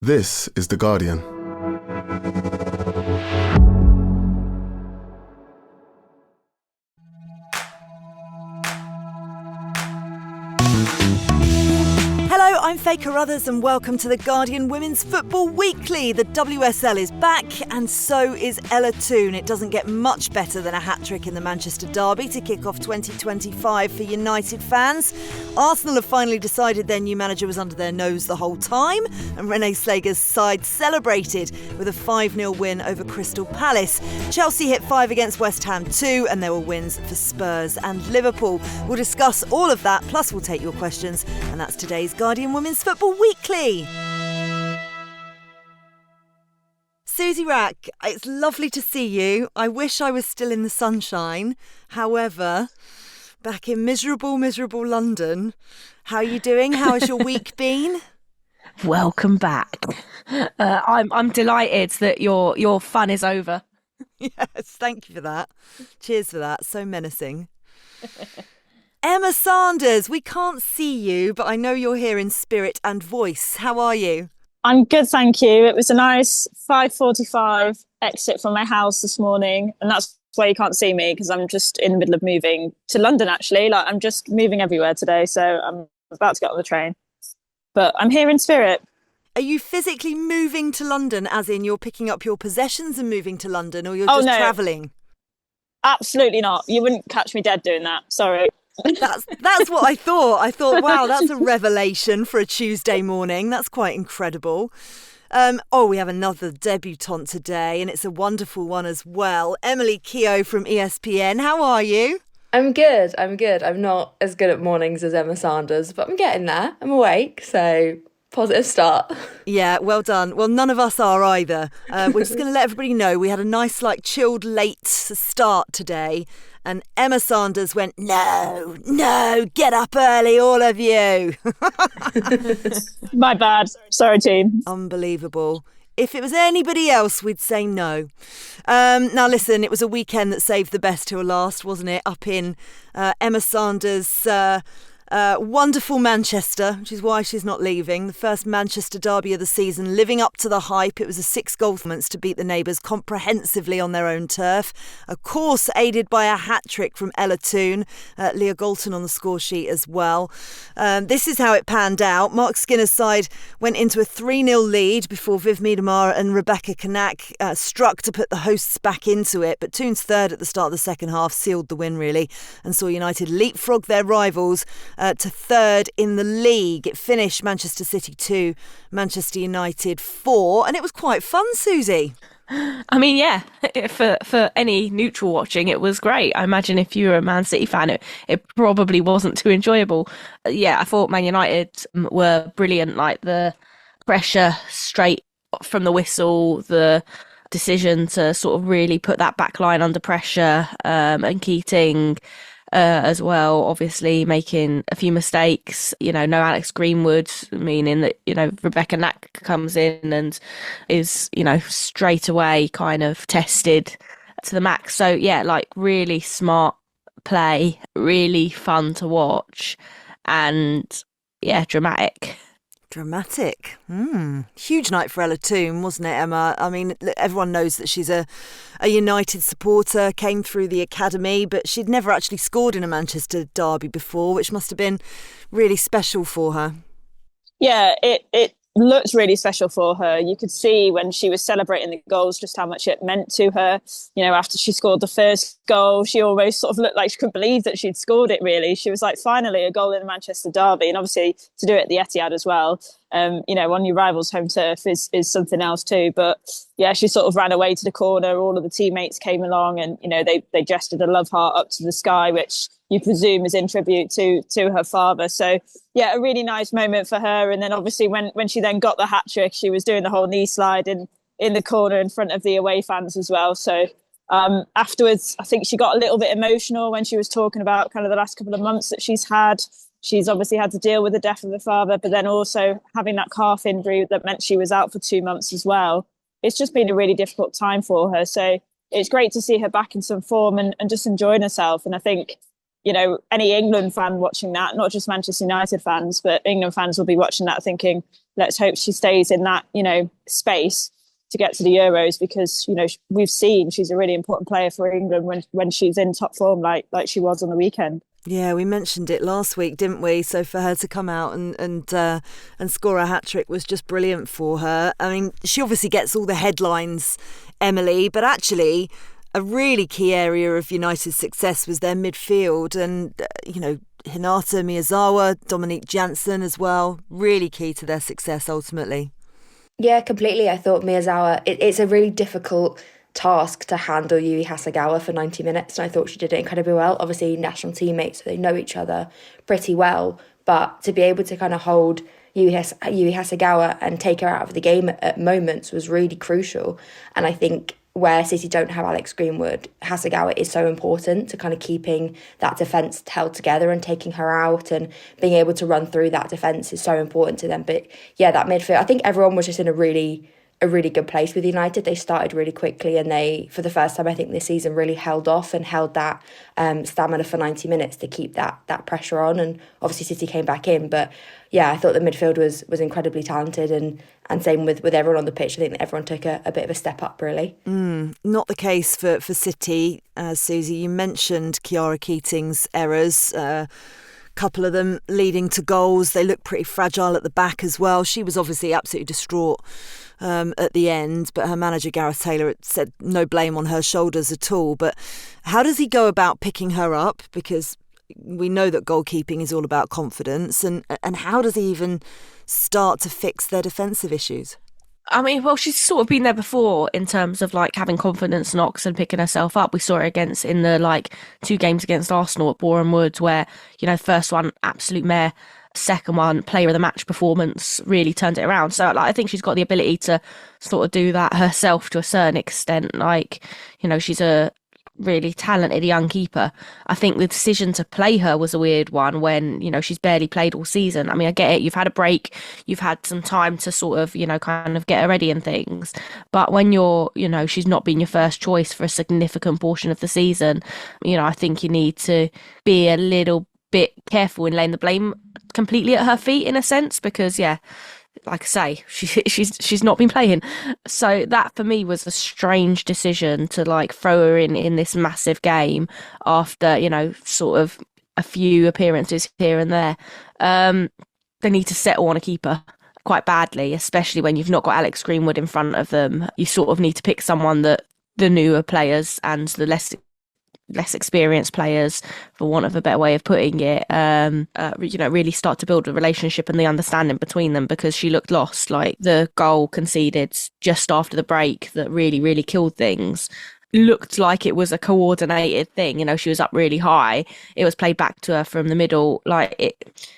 This is The Guardian. Hello, I'm Faye Carruthers and welcome to The Guardian Women's Football Weekly. The WSL is back and so is Ella Toone. It doesn't get much better than a hat-trick in the Manchester derby to kick off 2025 for United fans. Arsenal have finally decided their new manager was under their nose the whole time, and Renée Slegers' side celebrated with a 5-0 win over Crystal Palace. Chelsea hit 5 against West Ham too, and there were wins for Spurs and Liverpool. We'll discuss all of that, plus we'll take your questions, and that's today's Guardian Women's Football Weekly. Suzy Wrack, it's lovely to see you. I wish I was still in the sunshine. However, back in miserable London. How are you doing? How has your week been? Welcome back. I'm delighted that your fun is over. Yes, thank you for that. Cheers for that. So menacing. Emma Sanders, we can't see you, but I know you're here in spirit and voice. How are you? I'm good, thank you. It was a nice 5:45 exit from my house this morning, and that's why you can't see me, because I'm just in the middle of moving to London, actually. I'm just moving everywhere today, so I'm about to get on the train. But I'm here in spirit. Are you physically moving to London, as in you're picking up your possessions and moving to London, or you're just travelling? Absolutely not. You wouldn't catch me dead doing that. Sorry. That's what I thought. I thought, wow, that's a revelation for a Tuesday morning. That's quite incredible. We have another debutante today, and it's a wonderful one as well. Emily Keogh from ESPN. How are you? I'm good. I'm not as good at mornings as Emma Sanders, but I'm getting there. I'm awake, so positive start. Yeah, well done. Well, none of us are either. We're just going to let everybody know we had a nice, chilled late start today. And Emma Sanders went, no, get up early, all of you. My bad. Sorry, team. Unbelievable. If it was anybody else, we'd say no. Now, listen, it was a weekend that saved the best till last, wasn't it? Up in Emma Sanders' wonderful Manchester, which is why she's not leaving. The first Manchester derby of the season, living up to the hype. It was a 6-goal performance to beat the neighbours comprehensively on their own turf. Of course, aided by a hat-trick from Ella Toone. Leah Galton on the score sheet as well. This is how it panned out. Mark Skinner's side went into a 3-0 lead before Viv Miedemar and Rebecca Kanak struck to put the hosts back into it. But Toone's third at the start of the second half sealed the win, really, and saw United leapfrog their rivals to third in the league. It finished Manchester City 2, Manchester United 4, and it was quite fun, Suzy. I mean, yeah, for any neutral watching, it was great. I imagine if you were a Man City fan, it probably wasn't too enjoyable. Yeah, I thought Man United were brilliant, like the pressure straight from the whistle, the decision to sort of really put that back line under pressure, and Keating as well, obviously making a few mistakes. No Alex Greenwood, meaning that, Rebecca Knack comes in and is, straight away kind of tested to the max. So, yeah, really smart play, really fun to watch, and, yeah, dramatic. Dramatic. Huge night for Ella Toone, wasn't it, Emma? I mean, everyone knows that she's a United supporter, came through the academy, but she'd never actually scored in a Manchester derby before, which must have been really special for her. Yeah, it looked really special for her. You could see when she was celebrating the goals just how much it meant to her. After she scored the first goal, she almost sort of looked like she couldn't believe that she'd scored it, really. She was like, finally, a goal in the Manchester derby. And obviously to do it at the Etihad as well, on your rival's home turf is something else too. But yeah, she sort of ran away to the corner. All of the teammates came along and, they gestured a love heart up to the sky, which you presume is in tribute to her father. So yeah, a really nice moment for her. And then obviously when she then got the hat trick, she was doing the whole knee slide in the corner in front of the away fans as well. So afterwards, I think she got a little bit emotional when she was talking about kind of the last couple of months that she's had. She's obviously had to deal with the death of her father, but then also having that calf injury that meant she was out for 2 months as well. It's just been a really difficult time for her. So it's great to see her back in some form and just enjoying herself. And I think any England fan watching that, not just Manchester United fans, but England fans will be watching that thinking, let's hope she stays in that, space to get to the Euros, because, we've seen she's a really important player for England when she's in top form, like she was on the weekend. Yeah, we mentioned it last week, didn't we? So for her to come out and score a hat-trick was just brilliant for her. I mean, she obviously gets all the headlines, Emily, but actually a really key area of United's success was their midfield, and Hinata Miyazawa, Dominique Janssen as well, really key to their success ultimately. Yeah, completely. I thought Miyazawa, it's a really difficult task to handle Yui Hasegawa for 90 minutes, and I thought she did it incredibly well. Obviously national teammates, so they know each other pretty well, but to be able to kind of hold Yui Hasegawa and take her out of the game at moments was really crucial. And I think where City don't have Alex Greenwood, Hasegawa is so important to kind of keeping that defence held together, and taking her out and being able to run through that defence is so important to them. But yeah, that midfield, I think everyone was just in a really good place with United. They started really quickly, and they, for the first time I think this season, really held off and held that stamina for 90 minutes to keep that pressure on. And obviously City came back in, but yeah, I thought the midfield was incredibly talented, and same with everyone on the pitch. I think that everyone took a bit of a step up, really. Not the case for City. Susie, you mentioned Kiara Keating's errors, couple of them leading to goals. They look pretty fragile at the back as well. She was obviously absolutely distraught at the end, but her manager Gareth Taylor said no blame on her shoulders at all. But how does he go about picking her up? Because we know that goalkeeping is all about confidence, and how does he even start to fix their defensive issues? I mean, well, she's sort of been there before in terms of like having confidence knocks and picking herself up. We saw it in the 2 games against Arsenal at Boreham Wood, where, first one, absolute mare. Second one, player of the match performance, really turned it around. So I think she's got the ability to sort of do that herself to a certain extent. She's a really talented young keeper. I think the decision to play her was a weird one when, she's barely played all season. I mean, I get it. You've had a break. You've had some time to sort of, kind of get her ready and things. But when you're, she's not been your first choice for a significant portion of the season, I think you need to be a little bit careful in laying the blame completely at her feet in a sense, because like I say, she's not been playing. So that for me was a strange decision to throw her in this massive game after, sort of a few appearances here and there. They need to settle on a keeper quite badly, especially when you've not got Alex Greenwood in front of them. You sort of need to pick someone that the newer players and the less experienced players, for want of a better way of putting it, really start to build a relationship and the understanding between them, because she looked lost. Like the goal conceded just after the break that really killed things looked like it was a coordinated thing. She was up really high. It was played back to her from the middle.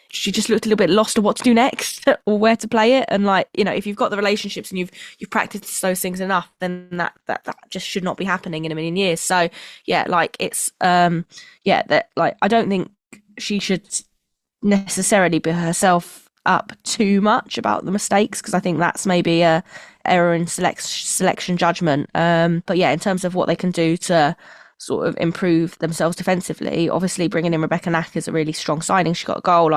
She just looked a little bit lost on what to do next or where to play it. And if you've got the relationships and you've practiced those things enough, then that just should not be happening in a million years. So I don't think she should necessarily beat herself up too much about the mistakes, because I think that's maybe a error in selection judgment. But yeah, in terms of what they can do to sort of improve themselves defensively, obviously bringing in Rebecca Nack is a really strong signing. She got a goal,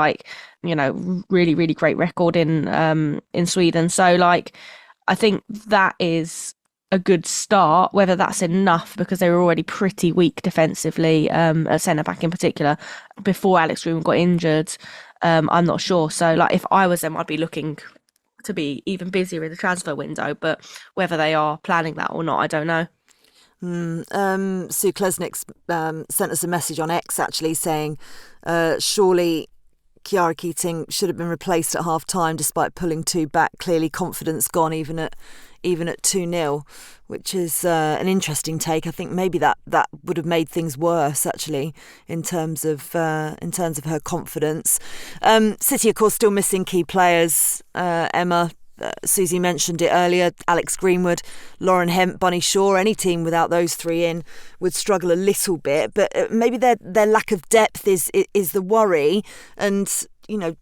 really great record in Sweden. So I think that is a good start. Whether that's enough, because they were already pretty weak defensively, at centre back in particular, before Alex Greenwood got injured, I'm not sure. So if I was them, I'd be looking to be even busier in the transfer window, but whether they are planning that or not, I don't know. Sue Klesnick sent us a message on X actually saying surely Kiara Keating should have been replaced at half time despite pulling 2 back. Clearly confidence gone even at 2-0, which is an interesting take. I think maybe that would have made things worse actually in terms of her confidence. City of course still missing key players. Emma, Susie mentioned it earlier, Alex Greenwood, Lauren Hemp, Bunny Shaw. Any team without those 3 in would struggle a little bit, but maybe their lack of depth is the worry. And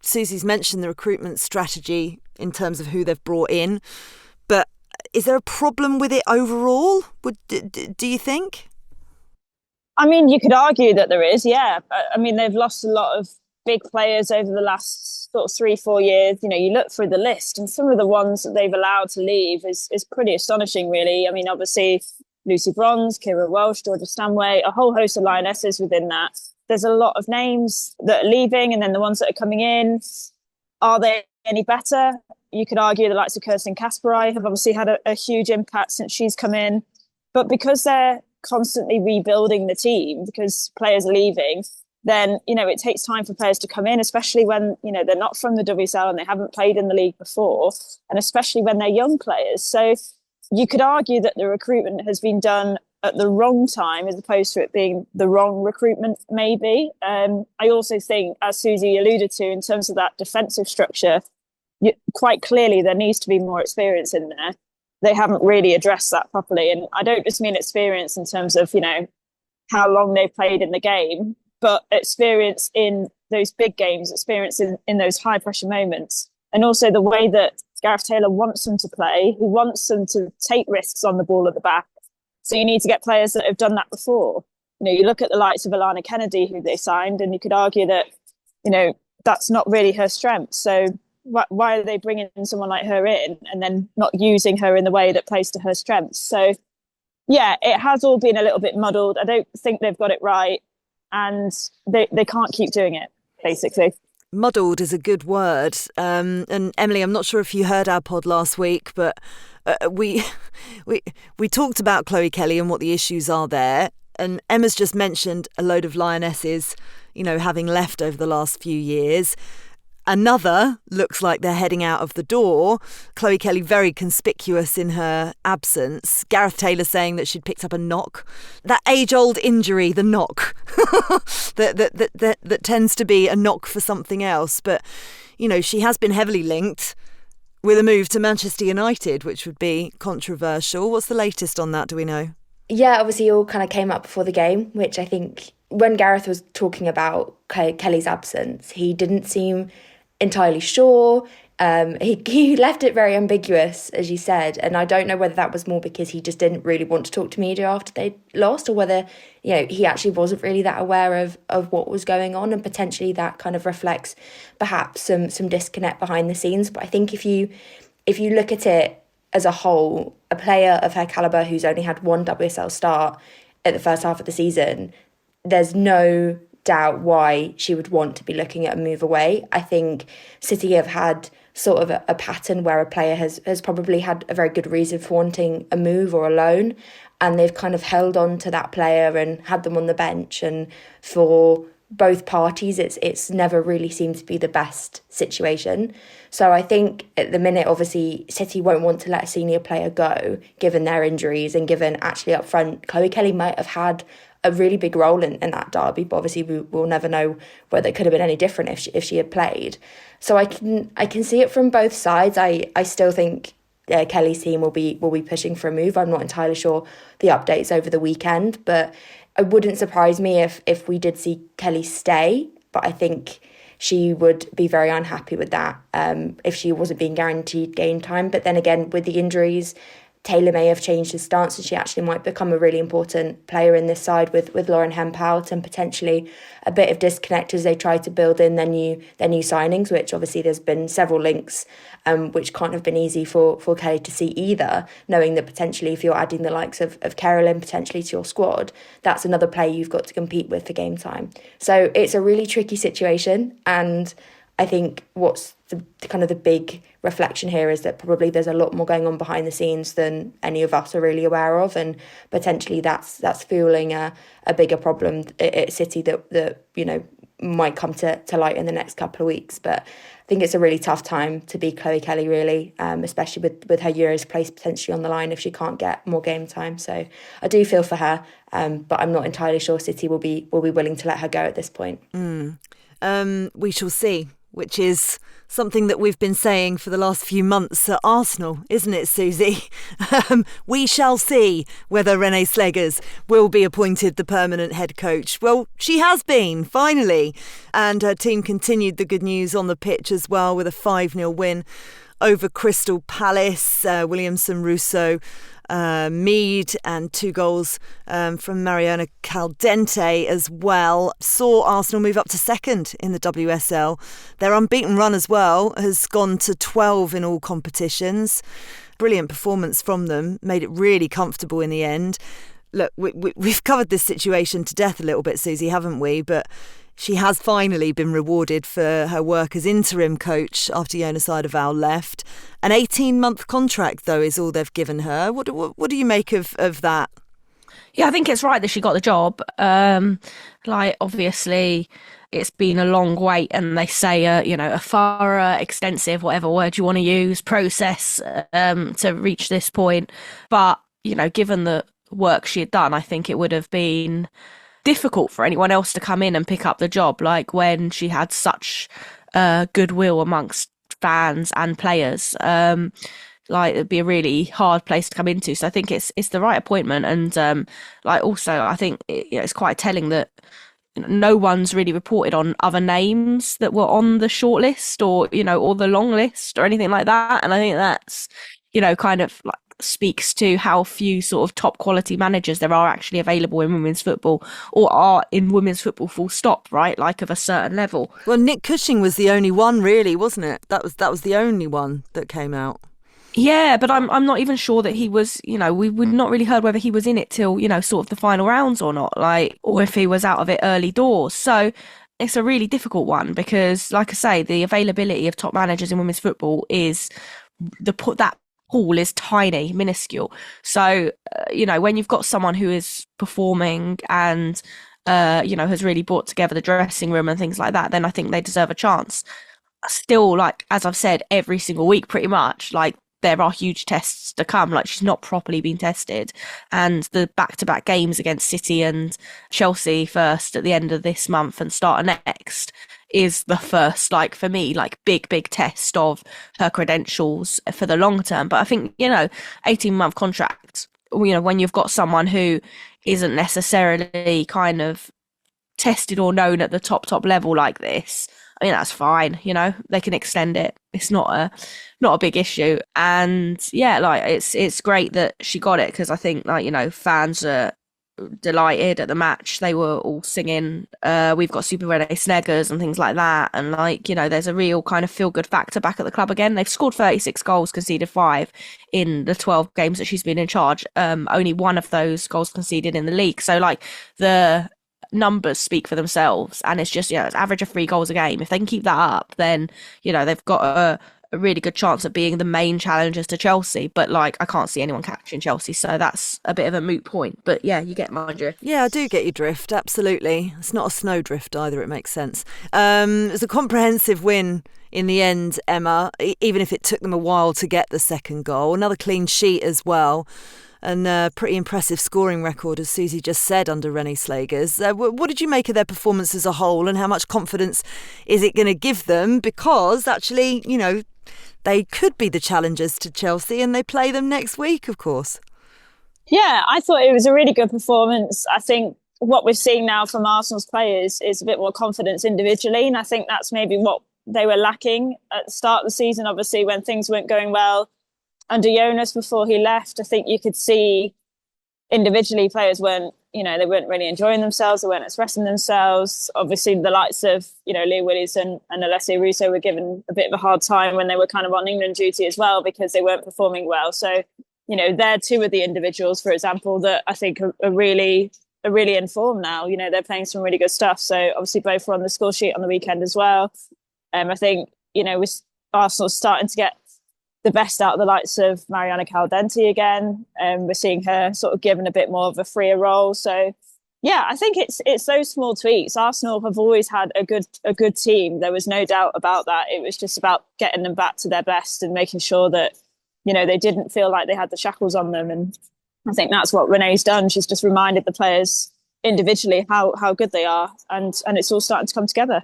Susie's mentioned the recruitment strategy in terms of who they've brought in, but is there a problem with it overall? Do you think? I mean, you could argue that there is, yeah. I mean, they've lost a lot of big players over the last sort of 3-4 years. You know, you look through the list and some of the ones that they've allowed to leave is pretty astonishing, really. I mean, obviously, Lucy Bronze, Kira Welsh, Georgia Stanway, a whole host of lionesses within that. There's a lot of names that are leaving, and then the ones that are coming in, are they any better? You could argue the likes of Kirsten Kasperai have obviously had a huge impact since she's come in. But because they're constantly rebuilding the team, because players are leaving, then, you know, it takes time for players to come in, especially when, you know, they're not from the WSL and they haven't played in the league before, and especially when they're young players. So you could argue that the recruitment has been done at the wrong time as opposed to it being the wrong recruitment, maybe. I also think, as Suzy alluded to, in terms of that defensive structure, quite clearly there needs to be more experience in there. They haven't really addressed that properly. And I don't just mean experience in terms of, you know, how long they've played in the game, but experience in those big games, experience in those high pressure moments. And also the way that Gareth Taylor wants them to play. He wants them to take risks on the ball at the back. So you need to get players that have done that before. You know, you look at the likes of Alana Kennedy, who they signed, and you could argue that, you know, that's not really her strength. So why are they bringing someone like her in and then not using her in the way that plays to her strengths? So, yeah, it has all been a little bit muddled. I don't think they've got it right, and they can't keep doing it, basically. Muddled is a good word. And Emily, I'm not sure if you heard our pod last week, but we talked about Chloe Kelly and what the issues are there. And Emma's just mentioned a load of lionesses, you know, having left over the last few years. Another looks like they're heading out of the door. Chloe Kelly very conspicuous in her absence. Gareth Taylor saying that she'd picked up a knock. That age-old injury, the knock, that tends to be a knock for something else. But, you know, she has been heavily linked with a move to Manchester United, which would be controversial. What's the latest on that, do we know? Yeah, obviously it all kind of came up before the game, which I think when Gareth was talking about Kelly's absence, he didn't seem entirely sure. He left it very ambiguous, as you said, and I don't know whether that was more because he just didn't really want to talk to media after they lost, or whether, you know, he actually wasn't really that aware of what was going on, and potentially that kind of reflects perhaps some disconnect behind the scenes. But I think if you look at it as a whole, a player of her calibre who's only had one WSL start at the first half of the season, there's no doubt why she would want to be looking at a move away. I think City have had sort of a pattern where a player has probably had a very good reason for wanting a move or a loan, and they've kind of held on to that player and had them on the bench, and for both parties it's never really seemed to be the best situation. So I think at the minute, obviously City won't want to let a senior player go given their injuries, and given actually up front Chloe Kelly might have had a really big role in that derby, but obviously we'll never know whether it could have been any different if she had played. So I can see it from both sides. I still think Kelly's team will be pushing for a move. I'm not entirely sure the updates over the weekend, but it wouldn't surprise me if we did see Kelly stay. But I think she would be very unhappy with that if she wasn't being guaranteed game time. But then again, with the injuries, Taylor may have changed his stance, and she actually might become a really important player in this side with Lauren Hemp out, and potentially a bit of disconnect as they try to build in their new signings, which obviously there's been several links which can't have been easy for Kelly to see either, knowing that potentially if you're adding the likes of Carolyn potentially to your squad, that's another player you've got to compete with for game time. So it's a really tricky situation, and I think what's the big reflection here is that probably there's a lot more going on behind the scenes than any of us are really aware of, and potentially that's fueling a bigger problem at City that you know might come to light in the next couple of weeks. But I think it's a really tough time to be Chloe Kelly, really, especially with her Euros place potentially on the line if she can't get more game time. So I do feel for her, but I'm not entirely sure City will be willing to let her go at this point. We shall see, which is something that we've been saying for the last few months at Arsenal, isn't it, Suzy? We shall see whether Renée Slegers will be appointed the permanent head coach. Well, she has been, finally. And her team continued the good news on the pitch as well with a 5-0 win over Crystal Palace. Williamson Russo Mead, and 2 goals from Mariona Caldente as well, saw Arsenal move up to second in the WSL. Their unbeaten run as well has gone to 12 in all competitions. Brilliant performance from them, made it really comfortable in the end. Look, we've covered this situation to death a little bit, Suzy, haven't we? But she has finally been rewarded for her work as interim coach after Jonas Eidevall left. An 18-month contract, though, is all they've given her. What do you make of that? Yeah, I think it's right that she got the job. Obviously, it's been a long wait, and they say, a thorough, extensive, whatever word you want to use, process to reach this point. But, given the work she had done, I think it would have been difficult for anyone else to come in and pick up the job, like when she had such goodwill amongst fans and players. It'd be a really hard place to come into. So I think it's the right appointment, and also I think it's quite telling that no one's really reported on other names that were on the shortlist or the long list or anything like that. And I think that's kind of like speaks to how few sort of top quality managers there are actually available in women's football, or are in women's football full stop, right? Like of a certain level. Well, Nick Cushing was the only one, really, wasn't it? That was the only one that came out. Yeah, but I'm not even sure that he was, we've not really heard whether he was in it till, sort of the final rounds or not, or if he was out of it early doors. So it's a really difficult one because, like I say, the availability of top managers in women's football is that pool is tiny, minuscule. So, when you've got someone who is performing and, has really brought together the dressing room and things like that, then I think they deserve a chance. Still, as I've said, every single week, pretty much, there are huge tests to come. She's not properly been tested, and the back-to-back games against City and Chelsea first at the end of this month and start of next is the first, for me, big test of her credentials for the long term. But I think 18-month contract, when you've got someone who isn't necessarily kind of tested or known at the top level like this, I mean, that's fine. They can extend it. It's not a big issue. And yeah, it's great that she got it, because I think fans are delighted at the match. They were all singing We've Got Super Renée Slegers and things like that, and there's a real kind of feel good factor back at the club again. They've scored 36 goals, conceded 5 in the 12 games that she's been in charge. Only one of those goals conceded in the league, so the numbers speak for themselves, and it's just it's average of 3 goals a game. If they can keep that up, then they've got a really good chance of being the main challengers to Chelsea. But I can't see anyone catching Chelsea, so that's a bit of a moot point. But yeah, you get my drift. Yeah, I do get your drift, absolutely. It's not a snowdrift either, it makes sense. It was a comprehensive win in the end, Emma, even if it took them a while to get the second goal. Another clean sheet as well, and a pretty impressive scoring record, as Suzy just said, under Renée Slegers. What did you make of their performance as a whole, and how much confidence is it going to give them? Because actually, they could be the challengers to Chelsea, and they play them next week, of course. Yeah, I thought it was a really good performance. I think what we're seeing now from Arsenal's players is a bit more confidence individually, and I think that's maybe what they were lacking at the start of the season, obviously, when things weren't going well. Under Jonas, before he left, I think you could see individually players weren't really enjoying themselves, they weren't expressing themselves. Obviously, the likes of, Leah Willis and Alessia Russo were given a bit of a hard time when they were kind of on England duty as well, because they weren't performing well. So, they're 2 of the individuals, for example, that I think are really in form now. They're playing some really good stuff. So obviously both were on the score sheet on the weekend as well. I think, with Arsenal starting to get the best out of the likes of Mariona Caldente again. We're seeing her sort of given a bit more of a freer role. So yeah, I think it's those small tweaks. Arsenal have always had a good team. There was no doubt about that. It was just about getting them back to their best and making sure that, they didn't feel like they had the shackles on them. And I think that's what Renée's done. She's just reminded the players individually how good they are, and it's all starting to come together.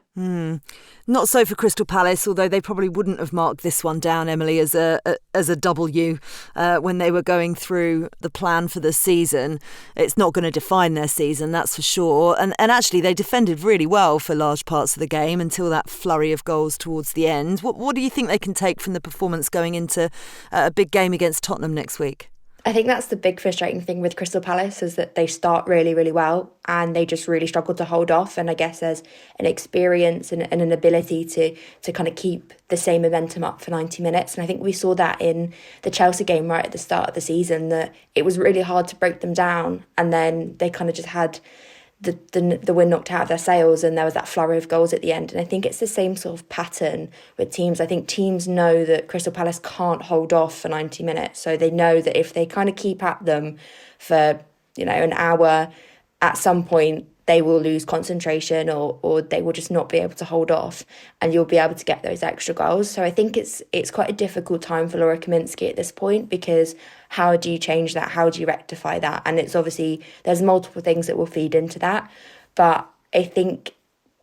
Not so for Crystal Palace, although they probably wouldn't have marked this one down, Emily, as a W when they were going through the plan for the season. It's not going to define their season, that's for sure. And actually, they defended really well for large parts of the game until that flurry of goals towards the end. What do you think they can take from the performance going into a big game against Tottenham next week? I think that's the big frustrating thing with Crystal Palace, is that they start really, really well and they just really struggle to hold off. And I guess there's an experience and an ability to kind of keep the same momentum up for 90 minutes. And I think we saw that in the Chelsea game right at the start of the season, that it was really hard to break them down. And then they kind of just had the wind knocked out of their sails, and there was that flurry of goals at the end. And I think it's the same sort of pattern with teams. I think teams know that Crystal Palace can't hold off for 90 minutes, so they know that if they kind of keep at them for an hour, at some point they will lose concentration, or they will just not be able to hold off, and you'll be able to get those extra goals. So I think it's quite a difficult time for Laura Kaminsky at this point, because how do you change that? How do you rectify that? And it's obviously, there's multiple things that will feed into that. But I think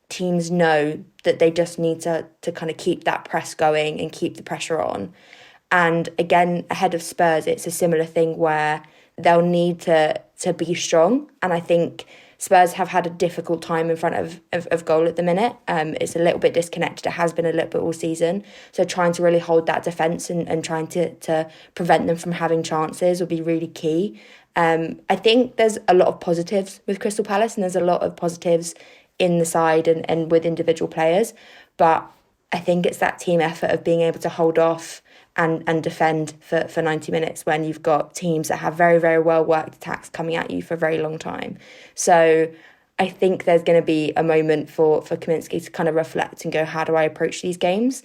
teams know that they just need to kind of keep that press going and keep the pressure on. And again, ahead of Spurs, it's a similar thing where they'll need to be strong. And I think Spurs have had a difficult time in front of goal at the minute. It's a little bit disconnected. It has been a little bit all season. So trying to really hold that defence and trying to prevent them from having chances will be really key. I think there's a lot of positives with Crystal Palace, and there's a lot of positives in the side and with individual players. But I think it's that team effort of being able to hold off and defend for 90 minutes when you've got teams that have very, very well worked attacks coming at you for a very long time. So I think there's going to be a moment for Kaminsky to kind of reflect and go, how do I approach these games?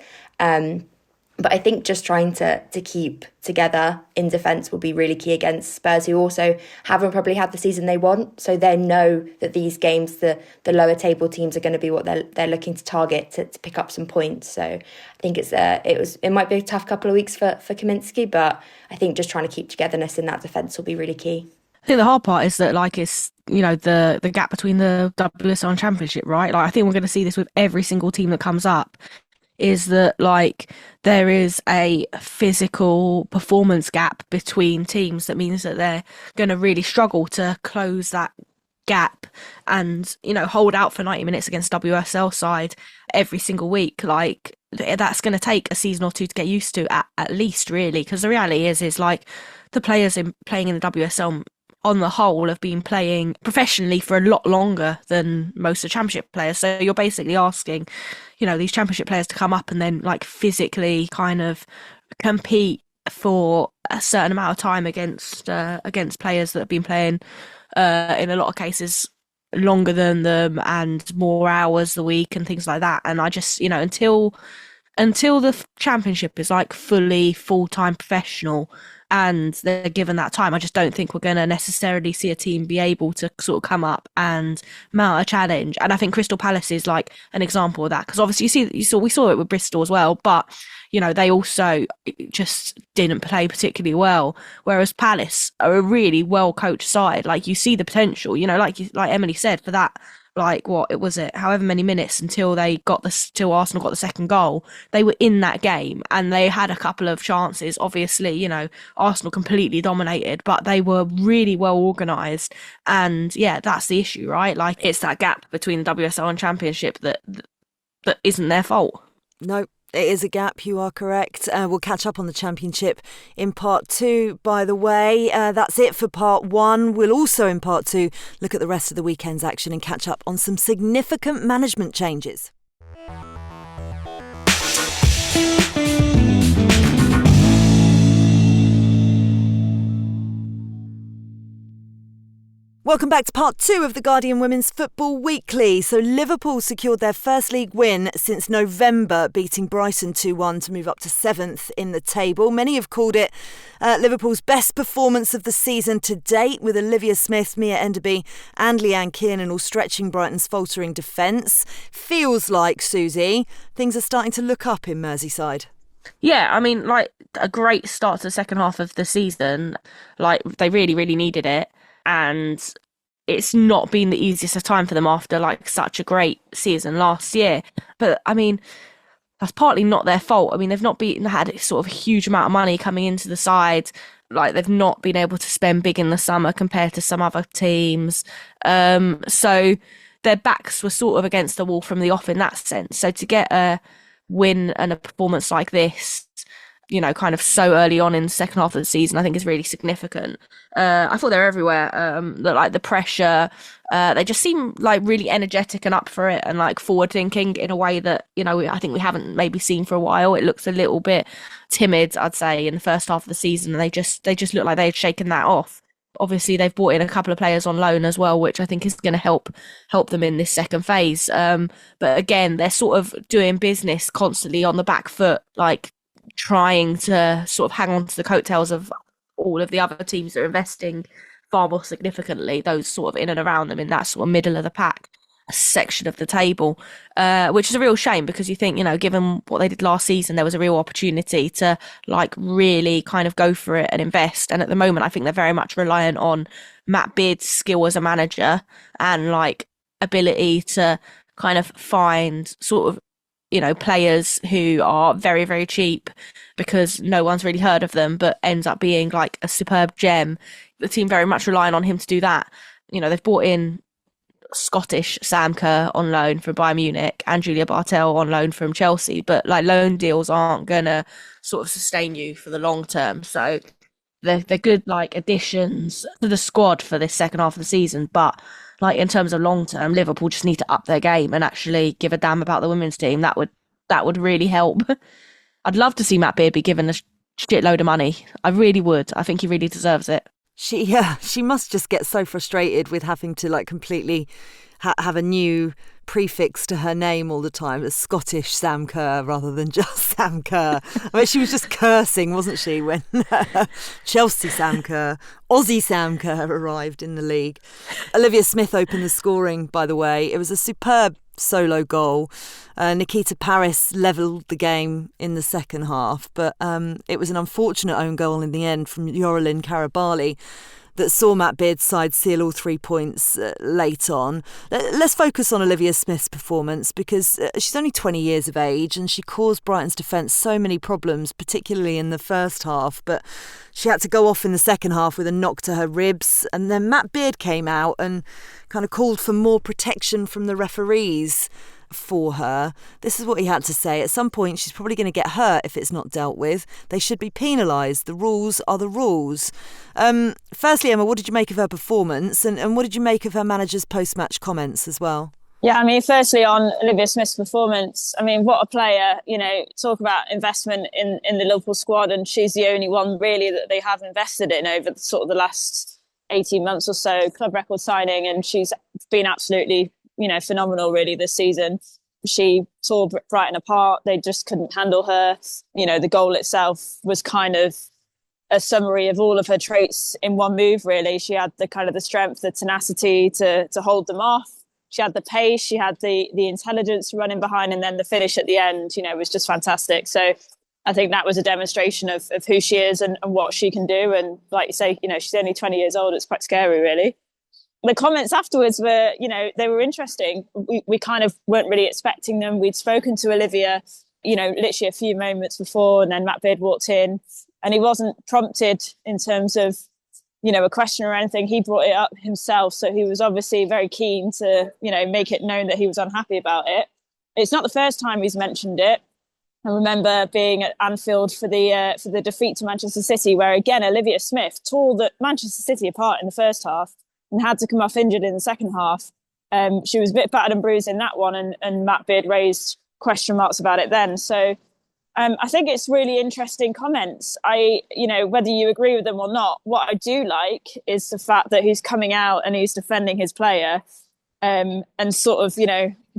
But I think just trying to keep together in defence will be really key against Spurs, who also haven't probably had the season they want. So they know that these games, the lower table teams, are going to be what they're looking to target to pick up some points. So I think it might be a tough couple of weeks for Kaminsky, but I think just trying to keep togetherness in that defence will be really key. I think the hard part is that, it's the gap between the WSL and Championship, right? I think we're going to see this with every single team that comes up, is that there is a physical performance gap between teams that means that they're going to really struggle to close that gap and hold out for 90 minutes against WSL side every single week. That's going to take a season or two to get used to at least, really, because the reality is the players playing in the WSL on the whole have been playing professionally for a lot longer than most of the Championship players. So you're basically asking these Championship players to come up and then physically kind of compete for a certain amount of time against players that have been playing in a lot of cases longer than them and more hours a week and things like that. And I just until the Championship is fully full-time professional and they're given that time, I just don't think we're going to necessarily see a team be able to sort of come up and mount a challenge. And I think Crystal Palace is an example of that, because obviously we saw it with Bristol as well, but they also just didn't play particularly well, whereas Palace are a really well coached side. You see the potential, like Emily said, for that however many minutes until Arsenal got the second goal, they were in that game and they had a couple of chances. Obviously, Arsenal completely dominated, but they were really well organised. And yeah, that's the issue, right? It's that gap between the WSL and Championship that isn't their fault. No, it is a gap, you are correct. We'll catch up on the Championship in part 2, by the way. That's it for part 1. We'll also, in part 2, look at the rest of the weekend's action and catch up on some significant management changes. Welcome back to part 2 of the Guardian Women's Football Weekly. So Liverpool secured their first league win since November, beating Brighton 2-1 to move up to 7th in the table. Many have called it Liverpool's best performance of the season to date, with Olivia Smith, Mia Enderby and Leanne Kiernan all stretching Brighton's faltering defence. Feels like, Susie, things are starting to look up in Merseyside. Yeah, I mean, a great start to the second half of the season. They really, really needed it. And it's not been the easiest of time for them after such a great season last year. But I mean, that's partly not their fault. I mean, they've not had sort of a huge amount of money coming into the side. They've not been able to spend big in the summer compared to some other teams. So their backs were sort of against the wall from the off in that sense. So to get a win and a performance like this, kind of so early on in the second half of the season, I think is really significant. I thought they were everywhere. That like the pressure, they just seem like really energetic and up for it, and like forward thinking in a way that I think we haven't maybe seen for a while. It looks a little bit timid, I'd say, in the first half of the season, and they just look like they had shaken that off. Obviously, they've brought in a couple of players on loan as well, which I think is going to help them in this second phase. But again, they're sort of doing business constantly on the back foot, like trying to sort of hang on to the coattails of all of the other teams that are investing far more significantly, those sort of in and around them in that sort of middle of the pack section of the table, which is a real shame, because you think, given what they did last season, there was a real opportunity to like really kind of go for it and invest. And at the moment, I think they're very much reliant on Matt Beard's skill as a manager and like ability to kind of find sort of players who are very, very cheap because no one's really heard of them, but ends up being like a superb gem. The team very much relying on him to do that. They've brought in Scottish Sam Kerr on loan from Bayern Munich and Julia Bartel on loan from Chelsea, but like loan deals aren't gonna sort of sustain you for the long term. So they're good like additions to the squad for this second half of the season, but like in terms of long term, Liverpool just need to up their game and actually give a damn about the women's team. That would really help. I'd love to see Matt Beard be given a shitload of money. I really would. I think he really deserves it. She must just get so frustrated with having to like completely have a new prefix to her name all the time, a Scottish Sam Kerr rather than just Sam Kerr. I mean, she was just cursing, wasn't she, when Chelsea Sam Kerr, Aussie Sam Kerr arrived in the league. Olivia Smith opened the scoring, by the way. It was a superb solo goal. Nikita Paris levelled the game in the second half, but it was an unfortunate own goal in the end from Yoralyn Karabali that saw Matt Beard's side seal all 3 points late on. Let's focus on Olivia Smith's performance, because she's only 20 years of age and she caused Brighton's defence so many problems, particularly in the first half, but she had to go off in the second half with a knock to her ribs, and then Matt Beard came out and kind of called for more protection from the referees for her. This is what he had to say. At some point, she's probably going to get hurt if it's not dealt with. They should be penalised. The rules are the rules. Firstly, Emma, what did you make of her performance, and what did you make of her manager's post-match comments as well? Yeah, I mean, firstly on Olivia Smith's performance, I mean, what a player, talk about investment in the Liverpool squad, and she's the only one really that they have invested in over sort of the last 18 months or so, club record signing, and she's been absolutely phenomenal really this season. She tore Brighton apart. They just couldn't handle her. The goal itself was kind of a summary of all of her traits in one move, really. She had the kind of the strength, the tenacity to hold them off. She had the pace, she had the intelligence running behind, and then the finish at the end, was just fantastic. So I think that was a demonstration of who she is and what she can do. And like you say, she's only 20 years old. It's quite scary, really. The comments afterwards were, they were interesting. We kind of weren't really expecting them. We'd spoken to Olivia, literally a few moments before, and then Matt Beard walked in, and he wasn't prompted in terms of, a question or anything. He brought it up himself. So he was obviously very keen to, make it known that he was unhappy about it. It's not the first time he's mentioned it. I remember being at Anfield for the defeat to Manchester City, where again, Olivia Smith tore the Manchester City apart in the first half and had to come off injured in the second half. She was a bit battered and bruised in that one, and Matt Beard raised question marks about it then. So I think it's really interesting comments. Whether you agree with them or not, what I do like is the fact that he's coming out and he's defending his player, and sort of,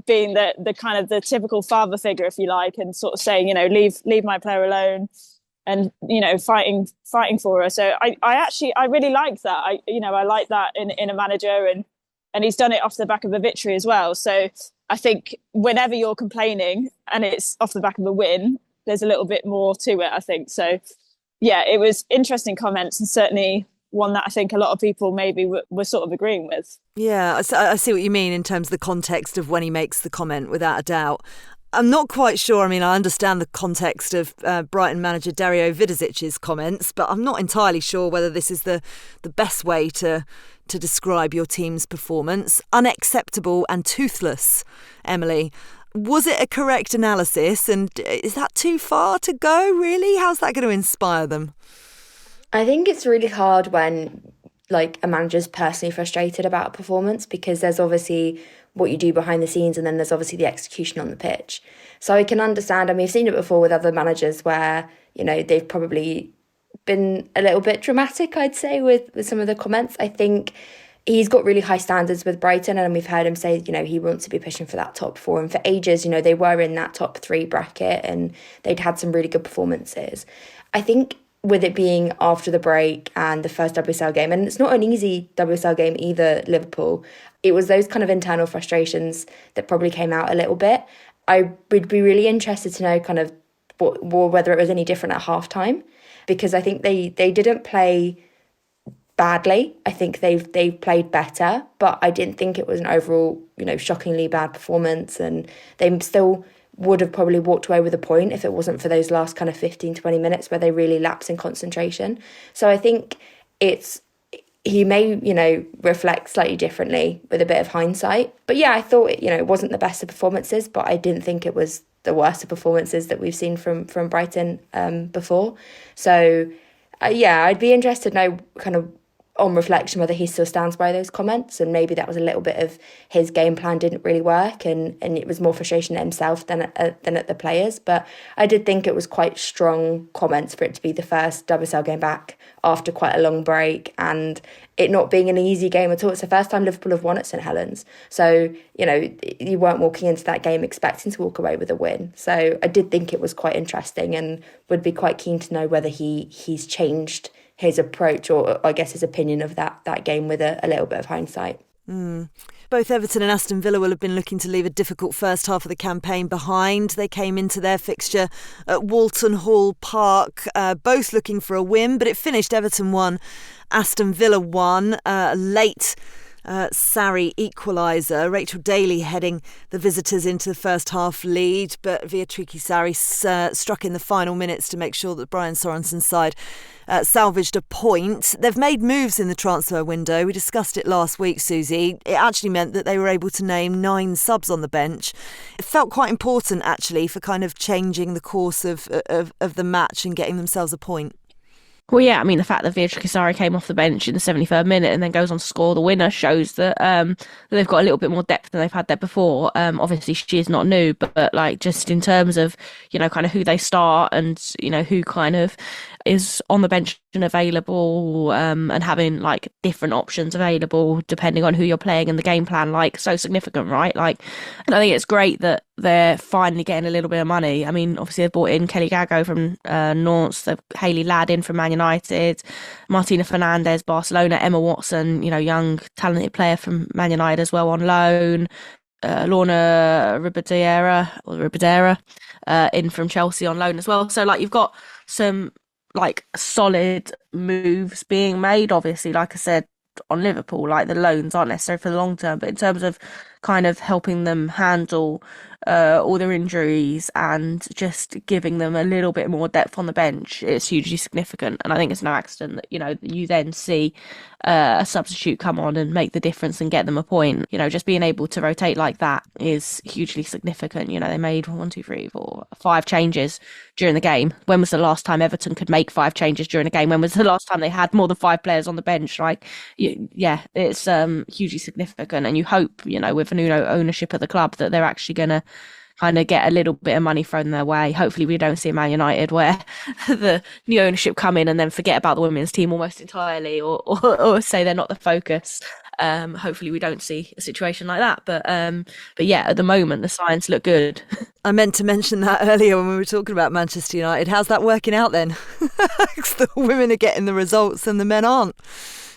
being the kind of the typical father figure, if you like, and sort of saying, leave my player alone, and fighting for her. So I really like that. I like that in a manager, and he's done it off the back of a victory as well. So I think whenever you're complaining and it's off the back of a win, there's a little bit more to it, I think. So yeah, it was interesting comments, and certainly one that I think a lot of people maybe were sort of agreeing with. Yeah, I see what you mean in terms of the context of when he makes the comment, without a doubt. I'm not quite sure. I mean, I understand the context of Brighton manager Dario Vidosic's comments, but I'm not entirely sure whether this is the best way to describe your team's performance. Unacceptable and toothless, Emily. Was it a correct analysis? And is that too far to go, really? How's that going to inspire them? I think it's really hard when like a manager's personally frustrated about a performance, because there's obviously what you do behind the scenes and then there's obviously the execution on the pitch. So I can understand, and we've seen it before with other managers where, you know, they've probably been a little bit dramatic, I'd say, with some of the comments. I think he's got really high standards with Brighton, and we've heard him say, you know, he wants to be pushing for that top four. And for ages, you know, they were in that top three bracket and they'd had some really good performances. I think with it being after the break and the first WSL game, and it's not an easy WSL game either, Liverpool, it was those kind of internal frustrations that probably came out a little bit. I would be really interested to know kind of whether it was any different at halftime, because I think they didn't play badly. I think they've played better, but I didn't think it was an overall, you know, shockingly bad performance, and they still would have probably walked away with a point if it wasn't for those last kind of 15-20 minutes where they really lapse in concentration. So I think he may, you know, reflect slightly differently with a bit of hindsight. But yeah, I thought, you know, it wasn't the best of performances, but I didn't think it was the worst of performances that we've seen from Brighton before. So yeah, I'd be interested to know kind of on reflection whether he still stands by those comments, and maybe that was a little bit of his game plan didn't really work and it was more frustration at himself than at the players. But I did think it was quite strong comments for it to be the first WSL game back after quite a long break, and it not being an easy game at all. It's the first time Liverpool have won at St Helens, so you know you weren't walking into that game expecting to walk away with a win. So I did think it was quite interesting, and would be quite keen to know whether he's changed his approach, or I guess his opinion of that game with a little bit of hindsight. Both Everton and Aston Villa will have been looking to leave a difficult first half of the campaign behind. They came into their fixture at Walton Hall Park, both looking for a win, but it finished Everton 1, Aston Villa 1, late Sarri equaliser. Rachel Daly heading the visitors into the first half lead, but Beatrice Sarri struck in the final minutes to make sure that Brian Sorensen's side salvaged a point. They've made moves in the transfer window. We discussed it last week, Suzy. It actually meant that they were able to name 9 subs on the bench. It felt quite important, actually, for kind of changing the course of the match and getting themselves a point. Well, yeah, I mean, the fact that Beatrice Sarri came off the bench in the 73rd minute and then goes on to score the winner shows that they've got a little bit more depth than they've had there before. Obviously, she is not new, but like just in terms of, you know, kind of who they start and, you know, who kind of is on the bench and available, and having like different options available depending on who you're playing and the game plan, like so significant, right? Like, and I think it's great that they're finally getting a little bit of money. I mean, obviously they've brought in Kelly Gago from Nantes, they've Hayley Ladd in from Man United, Martina Fernandez, Barcelona, Emma Watson, you know, young talented player from Man United as well on loan, Lorna Ribadera in from Chelsea on loan as well. So like you've got some like solid moves being made. Obviously, like I said, on Liverpool, like the loans aren't necessary for the long term, but in terms of kind of helping them handle all their injuries and just giving them a little bit more depth on the bench, it's hugely significant. And I think it's no accident that, you know, you then see a substitute come on and make the difference and get them a point. You know, just being able to rotate like that is hugely significant. You know, they made 5 changes during the game. When was the last time Everton could make 5 changes during a game? When was the last time they had more than 5 players on the bench? Like, yeah, it's hugely significant. And you hope, you know, with a new ownership of the club, that they're actually going to kind of get a little bit of money thrown their way. Hopefully we don't see a Man United where the new ownership come in and then forget about the women's team almost entirely, or say they're not the focus. Hopefully we don't see a situation like that. But yeah, at the moment the signs look good. I meant to mention that earlier when we were talking about Manchester United. How's that working out then? The women are getting the results and the men aren't.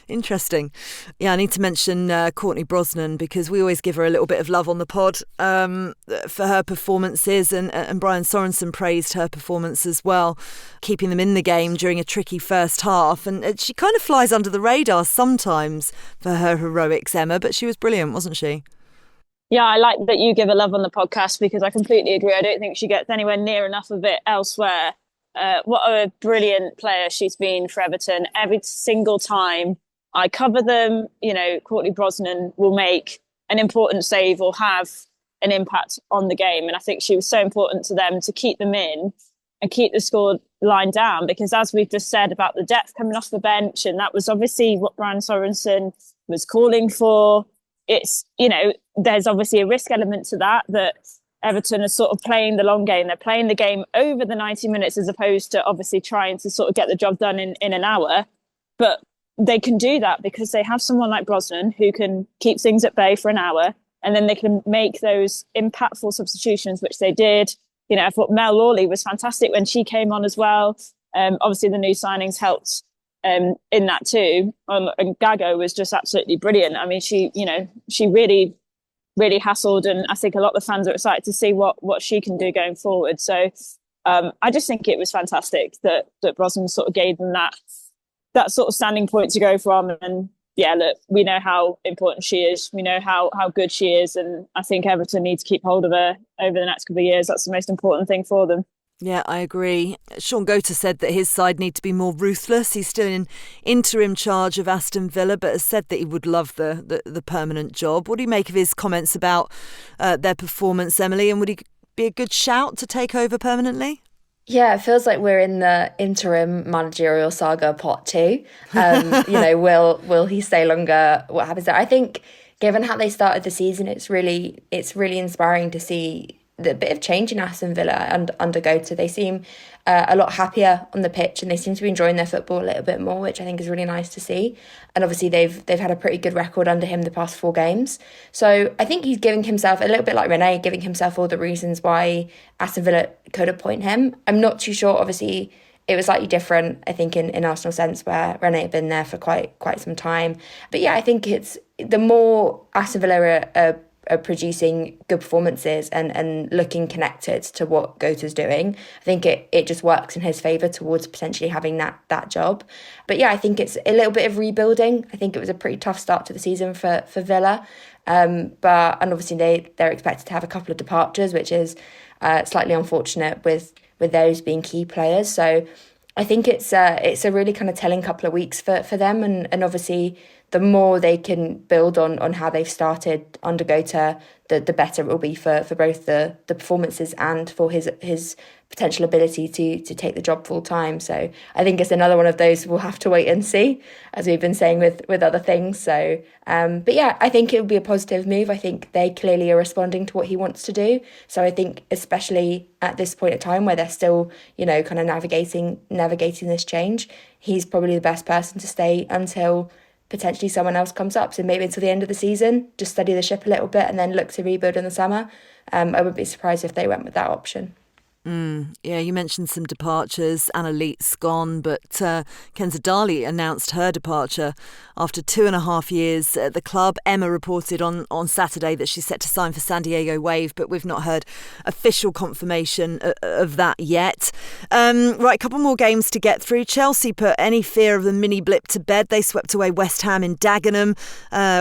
Interesting. Yeah, I need to mention Courtney Brosnan, because we always give her a little bit of love on the pod for her performances, and Brian Sorensen praised her performance as well, keeping them in the game during a tricky first half. And she kind of flies under the radar sometimes for her heroics, Emma, but she was brilliant, wasn't she? Yeah, I like that you give her love on the podcast, because I completely agree. I don't think she gets anywhere near enough of it elsewhere. What a brilliant player she's been for Everton. Every single time I cover them, you know, Courtney Brosnan will make an important save or have an impact on the game. And I think she was so important to them to keep them in and keep the score line down, because as we've just said about the depth coming off the bench, and that was obviously what Brian Sorensen was calling for. It's, there's obviously a risk element to that Everton are sort of playing the long game. They're playing the game over the 90 minutes as opposed to obviously trying to sort of get the job done in an hour. But they can do that because they have someone like Brosnan who can keep things at bay for an hour, and then they can make those impactful substitutions, which they did. I thought Mel Lawley was fantastic when she came on as well. Obviously, the new signings helped in that too. And Gago was just absolutely brilliant. I mean, she really, really hassled, and I think a lot of the fans are excited to see what she can do going forward. So I just think it was fantastic that Brosnan sort of gave them that sort of standing point to go from. And yeah, look, we know how important she is. We know how good she is. And I think Everton need to keep hold of her over the next couple of years. That's the most important thing for them. Yeah, I agree. Sean Gota said that his side need to be more ruthless. He's still in interim charge of Aston Villa, but has said that he would love the permanent job. What do you make of his comments about their performance, Emily? And would he be a good shout to take over permanently? Yeah, it feels like we're in the interim managerial saga part 2. Will he stay longer? What happens there? I think, given how they started the season, it's really inspiring to see the bit of change in Aston Villa and under Gota. They seem a lot happier on the pitch, and they seem to be enjoying their football a little bit more, which I think is really nice to see. And obviously they've had a pretty good record under him the past 4 games. So I think he's giving himself, a little bit like Renée, giving himself all the reasons why Aston Villa could appoint him. I'm not too sure, obviously it was slightly different, I think, in Arsenal sense, where Renée had been there for quite some time. But yeah, I think it's the more Aston Villa are producing good performances and looking connected to what Gota's doing, I think it just works in his favour towards potentially having that job. But yeah, I think it's a little bit of rebuilding. I think it was a pretty tough start to the season for Villa. And obviously they're expected to have a couple of departures, which is slightly unfortunate with those being key players. So I think it's a really kind of telling couple of weeks for them, and obviously the more they can build on how they've started under Gota, the better it will be for both the performances and for his potential ability to take the job full time. So I think it's another one of those we'll have to wait and see, as we've been saying with other things. So but yeah, I think it would be a positive move. I think they clearly are responding to what he wants to do. So I think especially at this point in time where they're still, kind of navigating this change, he's probably the best person to stay until potentially someone else comes up. So maybe until the end of the season, just steady the ship a little bit and then look to rebuild in the summer. I wouldn't be surprised if they went with that option. Yeah, you mentioned some departures. Anna Leit's gone, but Kenza Dali announced her departure after 2.5 years at the club. Emma reported on Saturday that she's set to sign for San Diego Wave, but we've not heard official confirmation of that yet. Right, a couple more games to get through. Chelsea put any fear of the mini blip to bed. They swept away West Ham in Dagenham,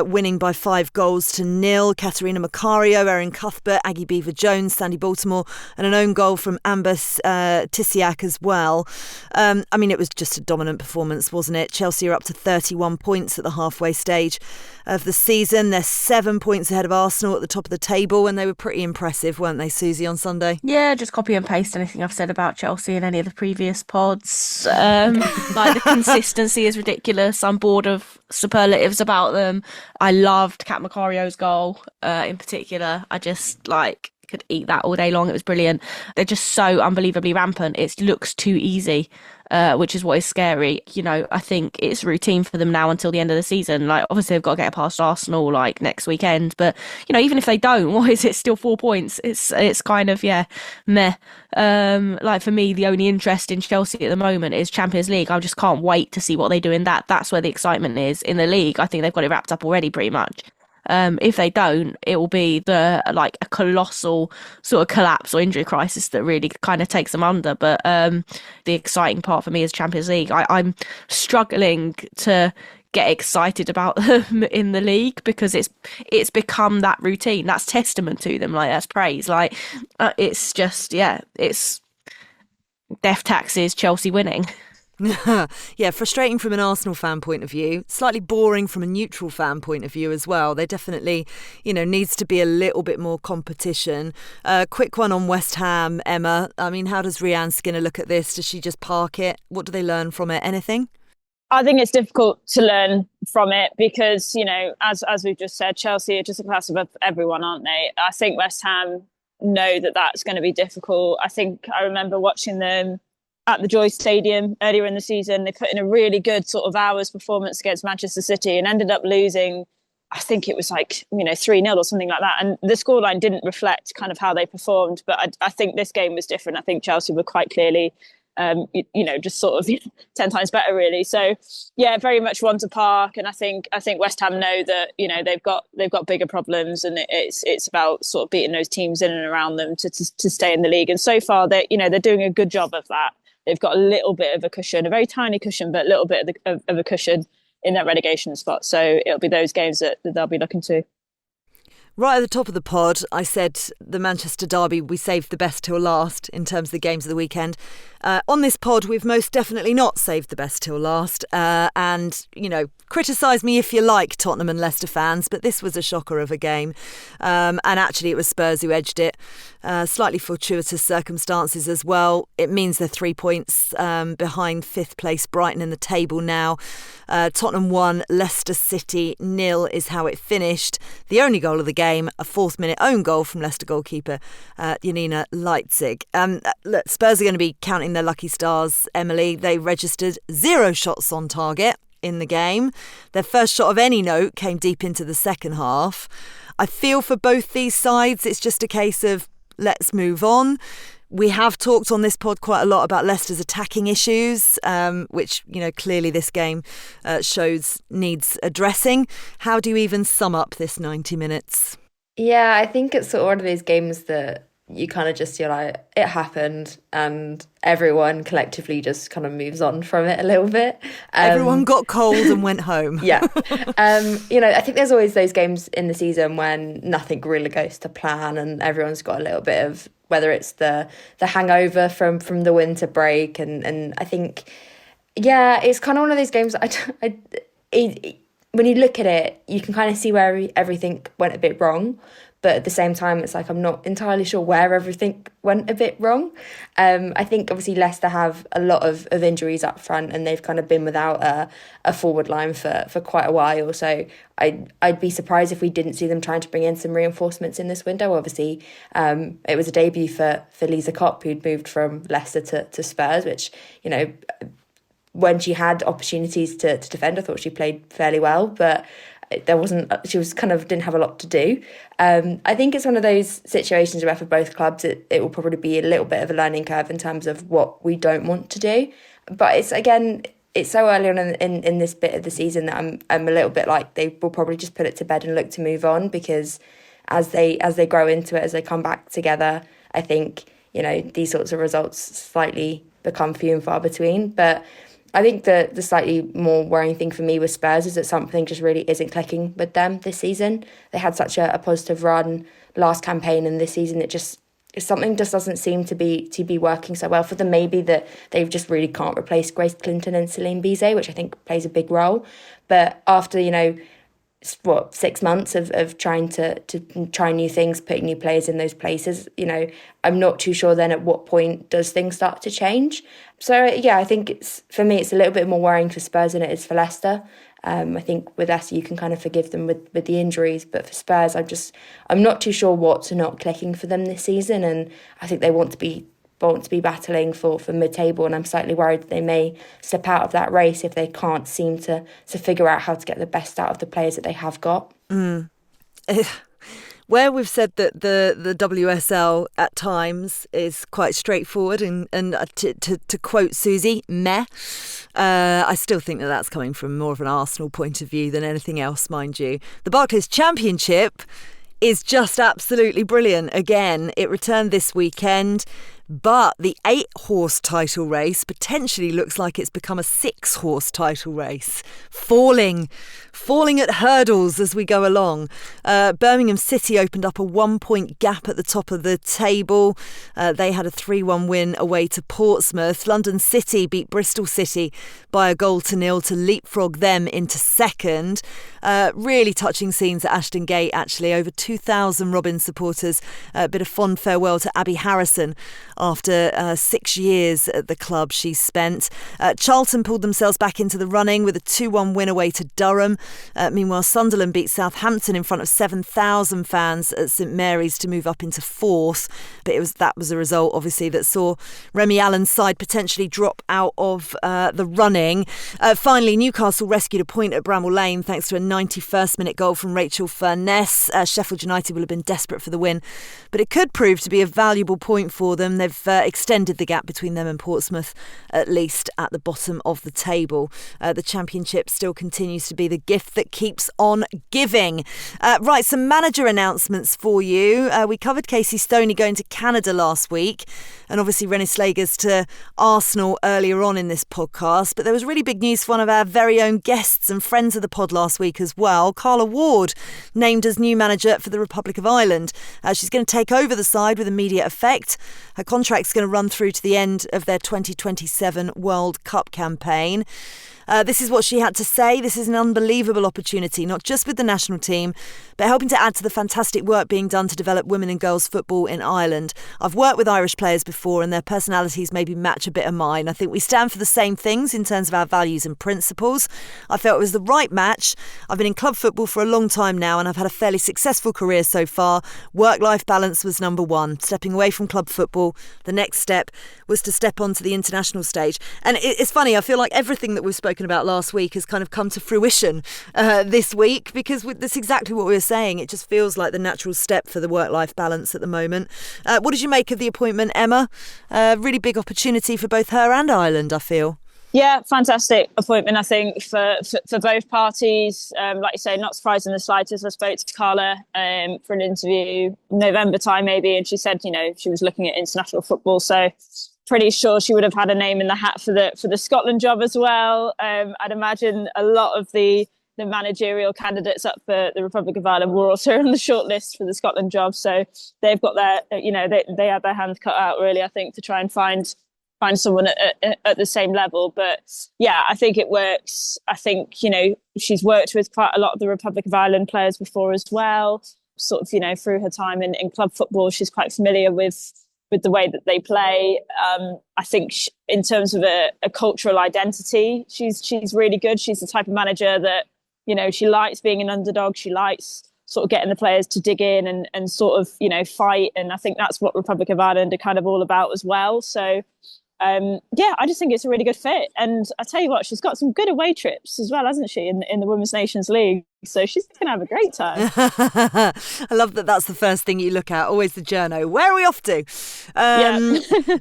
winning by 5-0. Katerina Macario, Erin Cuthbert, Aggie Beaver-Jones, Sandy Baltimore, and an own goal from Amber Tisiak as well. It was just a dominant performance, wasn't it? Chelsea are up to 31 points at the halfway stage of the season. They're 7 points ahead of Arsenal at the top of the table, and they were pretty impressive, weren't they, Suzy, on Sunday? Yeah, just copy and paste anything I've said about Chelsea in any of the previous pods. The consistency is ridiculous. I'm bored of superlatives about them. I loved Kat Macario's goal in particular. I just could eat that all day long. It was brilliant. They're just so unbelievably rampant. It looks too easy, which is what is scary. I think it's routine for them now until the end of the season. Obviously they've got to get past Arsenal next weekend, but even if they don't, what is it? Still 4 points. It's kind of meh. For me, the only interest in Chelsea at the moment is Champions League. I just can't wait to see what they do in that. That's where the excitement is. In the league, I think they've got it wrapped up already pretty much. If they don't, it will be a colossal sort of collapse or injury crisis that really kind of takes them under. But the exciting part for me is Champions League. I'm struggling to get excited about them in the league because it's become that routine. That's testament to them. That's praise. It's just it's death taxes Chelsea winning. Yeah, frustrating from an Arsenal fan point of view, slightly boring from a neutral fan point of view as well. There definitely, needs to be a little bit more competition. Quick one on West Ham, Emma. I mean, how does Rhiannon Skinner look at this? Does she just park it? What do they learn from it? Anything? I think it's difficult to learn from it because, as we've just said, Chelsea are just a class above everyone, aren't they? I think West Ham know that that's going to be difficult. I think I remember watching them at the Joy Stadium earlier in the season. They put in a really good sort of hours performance against Manchester City and ended up losing, I think it was 3-0 or something like that. And the scoreline didn't reflect kind of how they performed. But I think this game was different. I think Chelsea were quite clearly, just sort of 10 times better, really. So, yeah, very much one to park. And I think West Ham know that, they've got bigger problems, and it's about sort of beating those teams in and around them to stay in the league. And so far, they're doing a good job of that. They've got a little bit of a cushion, a very tiny cushion, but a little bit of a cushion in that relegation spot. So it'll be those games that they'll be looking to. Right at the top of the pod, I said the Manchester derby, we saved the best till last in terms of the games of the weekend. On this pod, we've most definitely not saved the best till last. And, criticise me if you like, Tottenham and Leicester fans, but this was a shocker of a game. And actually, it was Spurs who edged it. Slightly fortuitous circumstances as well. It means they're 3 points behind fifth place Brighton in the table now. Tottenham 1, Leicester City 0 is how it finished. The only goal of the game, a fourth-minute own goal from Leicester goalkeeper Janina Leitzig. Look, Spurs are going to be counting their lucky stars, Emily. They registered 0 shots on target in the game. Their first shot of any note came deep into the second half. I feel for both these sides, it's just a case of let's move on. We have talked on this pod quite a lot about Leicester's attacking issues, which, clearly this game shows needs addressing. How do you even sum up this 90 minutes? Yeah, I think it's sort of one of those games that you kind of just, you're like, it happened, and everyone collectively just kind of moves on from it a little bit. Everyone got cold and went home. Yeah. I think there's always those games in the season when nothing really goes to plan and everyone's got a little bit of, whether it's the hangover from the winter break. And I think, yeah, it's kind of one of those games when you look at it, you can kind of see where everything went a bit wrong. But at the same time, it's like I'm not entirely sure where everything went a bit wrong. I think obviously Leicester have a lot of injuries up front, and they've kind of been without a forward line for quite a while. So I'd be surprised if we didn't see them trying to bring in some reinforcements in this window. Obviously, it was a debut for Lisa Kopp, who'd moved from Leicester to Spurs, which, when she had opportunities to defend, I thought she played fairly well, but she was kind of didn't have a lot to do. I think it's one of those situations where for both clubs it will probably be a little bit of a learning curve in terms of what we don't want to do. But it's so early on in this bit of the season that I'm a little bit like they will probably just put it to bed and look to move on, because as they grow into it, as they come back together, I think these sorts of results slightly become few and far between. But I think the slightly more worrying thing for me with Spurs is that something just really isn't clicking with them this season. They had such a positive run last campaign, and this season something just doesn't seem to be working so well for them. Maybe that they just really can't replace Grace Clinton and Celine Bizet, which I think plays a big role. But after 6 months of trying to try new things, putting new players in those places, I'm not too sure then at what point does things start to change. So yeah, I think for me it's a little bit more worrying for Spurs than it is for Leicester. I think with Leicester you can kind of forgive them with the injuries, but for Spurs I'm not too sure what's not clicking for them this season, and I think they want to be battling for mid-table, and I'm slightly worried that they may slip out of that race if they can't seem to figure out how to get the best out of the players that they have got. Where we've said that the WSL at times is quite straightforward and to quote Suzy, meh, I still think that that's coming from more of an Arsenal point of view than anything else, mind you. The Barclays Championship is just absolutely brilliant. Again, it returned this weekend. But the 8-horse title race potentially looks like it's become a 6-horse title race, falling at hurdles as we go along. Birmingham City opened up a 1-point gap at the top of the table. They had a 3-1 win away to Portsmouth. London City beat Bristol City by 1-0 to leapfrog them into second. Really touching scenes at Ashton Gate, actually. Over 2,000 Robin supporters. A bit of fond farewell to Abby Harrison after 6 years at the club she spent. Charlton pulled themselves back into the running with a 2-1 win away to Durham. Meanwhile, Sunderland beat Southampton in front of 7,000 fans at St Mary's to move up into fourth. But that was a result, obviously, that saw Remy Allen's side potentially drop out of the running. Finally, Newcastle rescued a point at Bramall Lane thanks to a 91st-minute goal from Rachel Furness. Sheffield United will have been desperate for the win, but it could prove to be a valuable point for them. They've extended the gap between them and Portsmouth, at least at the bottom of the table. The Championship still continues to be the gift that keeps on giving. Right, some manager announcements for you. We covered Casey Stoney going to Canada last week, and obviously Renée Slegers to Arsenal earlier on in this podcast. But there was really big news for one of our very own guests and friends of the pod last week as well. Carla Ward named as new manager for the Republic of Ireland. She's going to take over the side with immediate effect. Her contract's going to run through to the end of their 2027 World Cup campaign. This is what she had to say. This is an unbelievable opportunity, not just with the national team, but helping to add to the fantastic work being done to develop women and girls football in Ireland. I've worked with Irish players before and their personalities maybe match a bit of mine. I think we stand for the same things in terms of our values and principles. I felt it was the right match. I've been in club football for a long time now and I've had a fairly successful career so far. Work-life balance was number one. Stepping away from club football, the next step was to step onto the international stage. And it's funny, I feel like everything that we've spoken about last week has kind of come to fruition this week, because that's exactly what we were saying. It just feels like the natural step for the work-life balance at the moment. What did you make of the appointment, Emma? Really big opportunity for both her and Ireland, I feel. Yeah, fantastic appointment, I think, for both parties. Like you say, not surprised in the slightest. I spoke to Carla for an interview November time maybe, and she said, she was looking at international football, so pretty sure she would have had a name in the hat for the Scotland job as well. I'd imagine a lot of the managerial candidates up for the Republic of Ireland were also on the shortlist for the Scotland job. So they've got their, they had their hands cut out really, I think, to try and find someone at the same level. But yeah, I think it works. I think, she's worked with quite a lot of the Republic of Ireland players before as well. Sort of, through her time in club football, she's quite familiar with the way that they play. I think in terms of a cultural identity, she's really good. She's the type of manager that, she likes being an underdog. She likes sort of getting the players to dig in and sort of, fight. And I think that's what Republic of Ireland are kind of all about as well. So, I just think it's a really good fit. And I tell you what, she's got some good away trips as well, hasn't she, in the Women's Nations League? So she's going to have a great time. I love that that's the first thing you look at, always the journo. Where are we off to?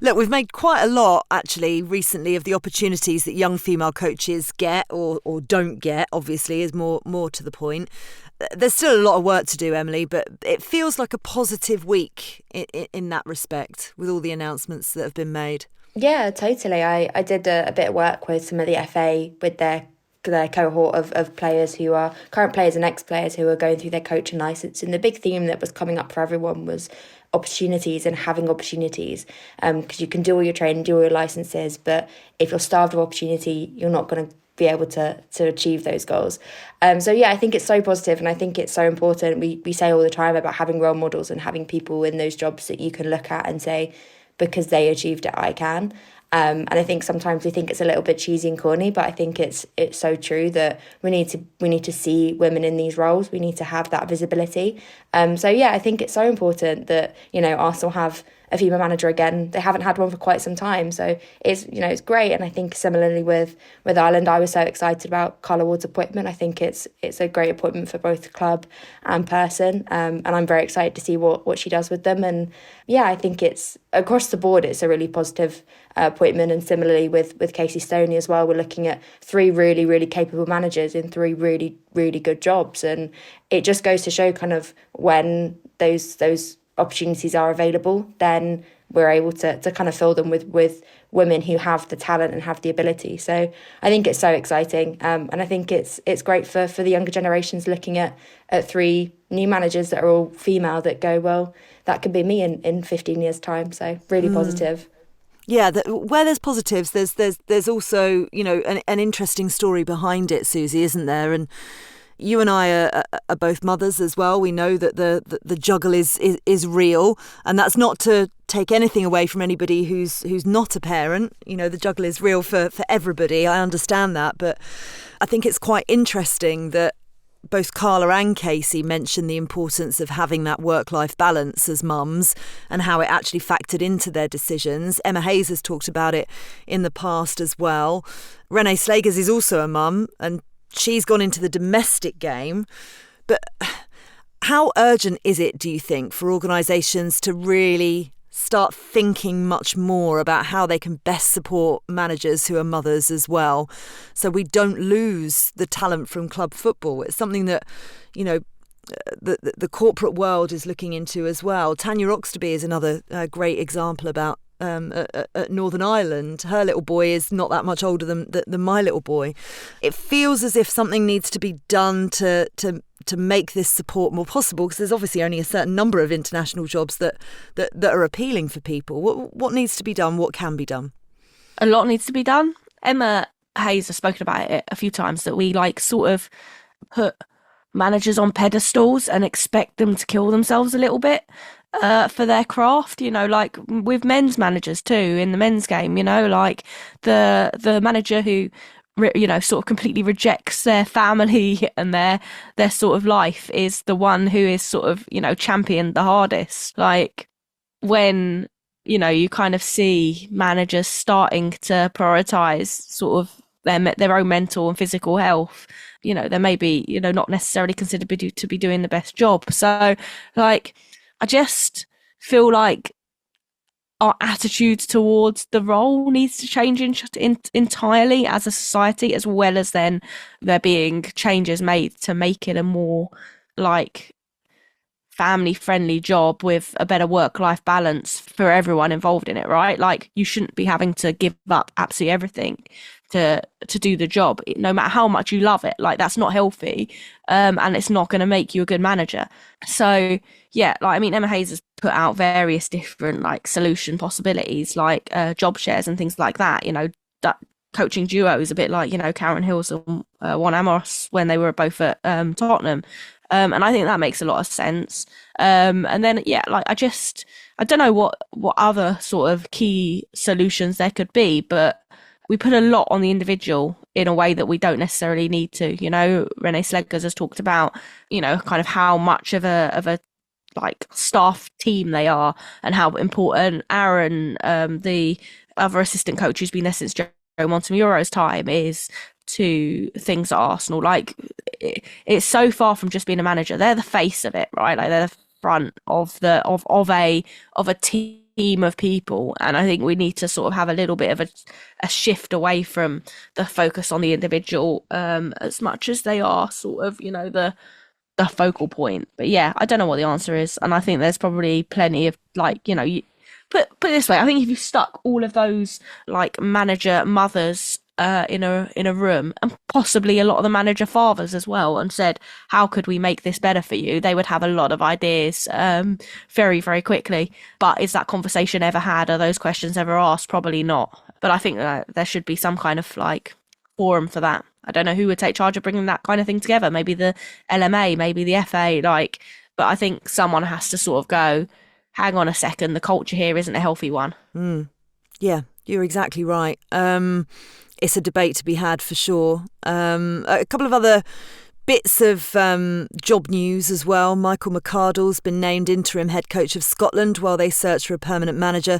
Look, we've made quite a lot, actually, recently of the opportunities that young female coaches get or don't get, obviously, is more to the point. There's still a lot of work to do, Emily, but it feels like a positive week in that respect with all the announcements that have been made. Yeah, totally. I did a bit of work with some of the FA with their cohort of players who are current players and ex-players who are going through their coaching licence. And the big theme that was coming up for everyone was opportunities and having opportunities. Because you can do all your training, do all your licences, but if you're starved of opportunity, you're not going to be able to achieve those goals. I think it's so positive and I think it's so important. We say all the time about having role models and having people in those jobs that you can look at and say, because they achieved it, I can. And I think sometimes we think it's a little bit cheesy and corny, but I think it's so true that we need to see women in these roles. We need to have that visibility. I think it's so important that, Arsenal have a female manager again. They haven't had one for quite some time, so it's great. And I think similarly with Ireland, I was so excited about Carla Ward's appointment. I think it's a great appointment for both club and person, and I'm very excited to see what she does with them. And yeah, I think it's across the board, it's a really positive appointment. And similarly with Casey Stoney as well, we're looking at 3 really, really capable managers in 3 really, really good jobs, and it just goes to show kind of when those opportunities are available, then we're able to kind of fill them with women who have the talent and have the ability. So I think it's so exciting, and I think it's great for the younger generations looking at 3 new managers that are all female that go, well, that could be me in 15 years' time. So really positive. Yeah, where there's positives, there's also, you know, an interesting story behind it, Suzy, isn't there? And you and I are both mothers as well. We know that the juggle is real, and that's not to take anything away from anybody who's not a parent. You know, the juggle is real for everybody. I understand that, but I think it's quite interesting that both Carla and Casey mentioned the importance of having that work-life balance as mums and how it actually factored into their decisions. Emma Hayes has talked about it in the past as well. Renée Slegers is also a mum, and she's gone into the domestic game. But how urgent is it, do you think, for organisations to really start thinking much more about how they can best support managers who are mothers as well, so we don't lose the talent from club football? It's something that, you know, the corporate world is looking into as well. Tanya Oxtoby is another great example about at Northern Ireland. Her little boy is not that much older than my little boy. It feels as if something needs to be done to make this support more possible, because there's obviously only a certain number of international jobs that are appealing for people. What needs to be done? What can be done? A lot needs to be done. Emma Hayes has spoken about it a few times, that we like sort of put managers on pedestals and expect them to kill themselves a little bit for their craft, you know, like with men's managers too in the men's game, you know, like the manager who, you know, sort of completely rejects their family and their sort of life is the one who is sort of, you know, championed the hardest. Like when, you know, you kind of see managers starting to prioritise sort of their own mental and physical health, you know, they may be, you know, not necessarily considered to be doing the best job. So like, I just feel like our attitudes towards the role needs to change entirely as a society, as well as then there being changes made to make it a more like family-friendly job with a better work-life balance for everyone involved in it, right? Like you shouldn't be having to give up absolutely everything to do the job, no matter how much you love it. Like that's not healthy, and it's not going to make you a good manager. So yeah, like I mean, Emma Hayes has put out various different like solution possibilities, like job shares and things like that. You know, that coaching duo is a bit like, you know, Karen Hills and Juan Amos when they were both at Tottenham. And I think that makes a lot of sense. And then, yeah, like I don't know what other sort of key solutions there could be, but we put a lot on the individual in a way that we don't necessarily need to. You know, Renée Slegers has talked about, you know, kind of how much of a like staff team they are and how important Aaron, the other assistant coach who's been there since Joe Montemuro's time, is to things at Arsenal. Like it's so far from just being a manager. They're the face of it, right? Like they're the front of a team of people, and I think we need to sort of have a little bit of a shift away from the focus on the individual as much as they are sort of, you know, the focal point. But yeah, I don't know what the answer is, and I think there's probably plenty of like, you know, put it this way, I think if you stuck all of those like manager mothers in a room, and possibly a lot of the manager fathers as well, and said, how could we make this better for you, they would have a lot of ideas very, very quickly. But is that conversation ever had? Are those questions ever asked? Probably not. But I think there should be some kind of like forum for that. I don't know who would take charge of bringing that kind of thing together. Maybe the LMA, maybe the FA, like, but I think someone has to sort of go, hang on a second, the culture here isn't a healthy one. Yeah, you're exactly right. It's a debate to be had for sure. A couple of other bits of job news as well. Michael McArdle's been named interim head coach of Scotland while they search for a permanent manager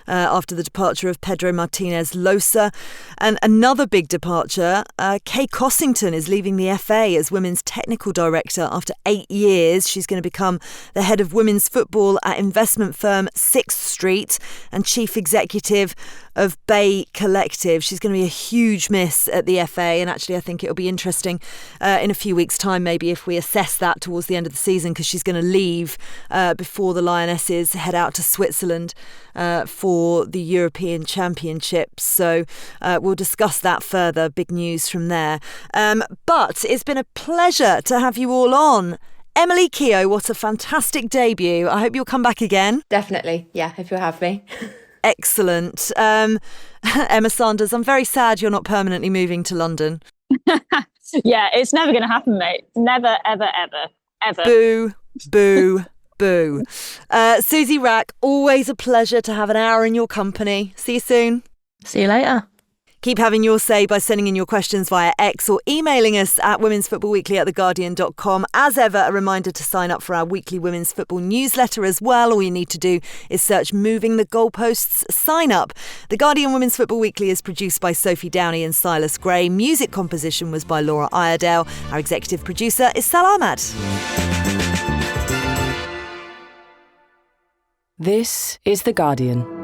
after the departure of Pedro Martinez Losa. And another big departure, Kay Cossington is leaving the FA as women's technical director after 8 years. She's going to become the head of women's football at investment firm 6th Street and chief executive of Bay Collective. She's going to be a huge miss at the FA, and actually I think it'll be interesting in a few few weeks' time, maybe, if we assess that towards the end of the season, because she's going to leave before the Lionesses head out to Switzerland for the European Championships. So we'll discuss that further. Big news from there. But it's been a pleasure to have you all on. Emily Keogh, what a fantastic debut. I hope you'll come back again. Definitely. Yeah, if you'll have me. Excellent. Emma Sanders, I'm very sad you're not permanently moving to London. Yeah, it's never going to happen, mate. Never, ever, ever, ever. Boo, boo, boo. Suzy Wrack, always a pleasure to have an hour in your company. See you soon. See you later. Keep having your say by sending in your questions via X or emailing us at womensfootballweekly@theguardian.com. As ever, a reminder to sign up for our weekly women's football newsletter as well. All you need to do is search Moving the Goalposts sign up. The Guardian Women's Football Weekly is produced by Sophie Downey and Silas Gray. Music composition was by Laura Iredale. Our executive producer is Sal Ahmad. This is The Guardian.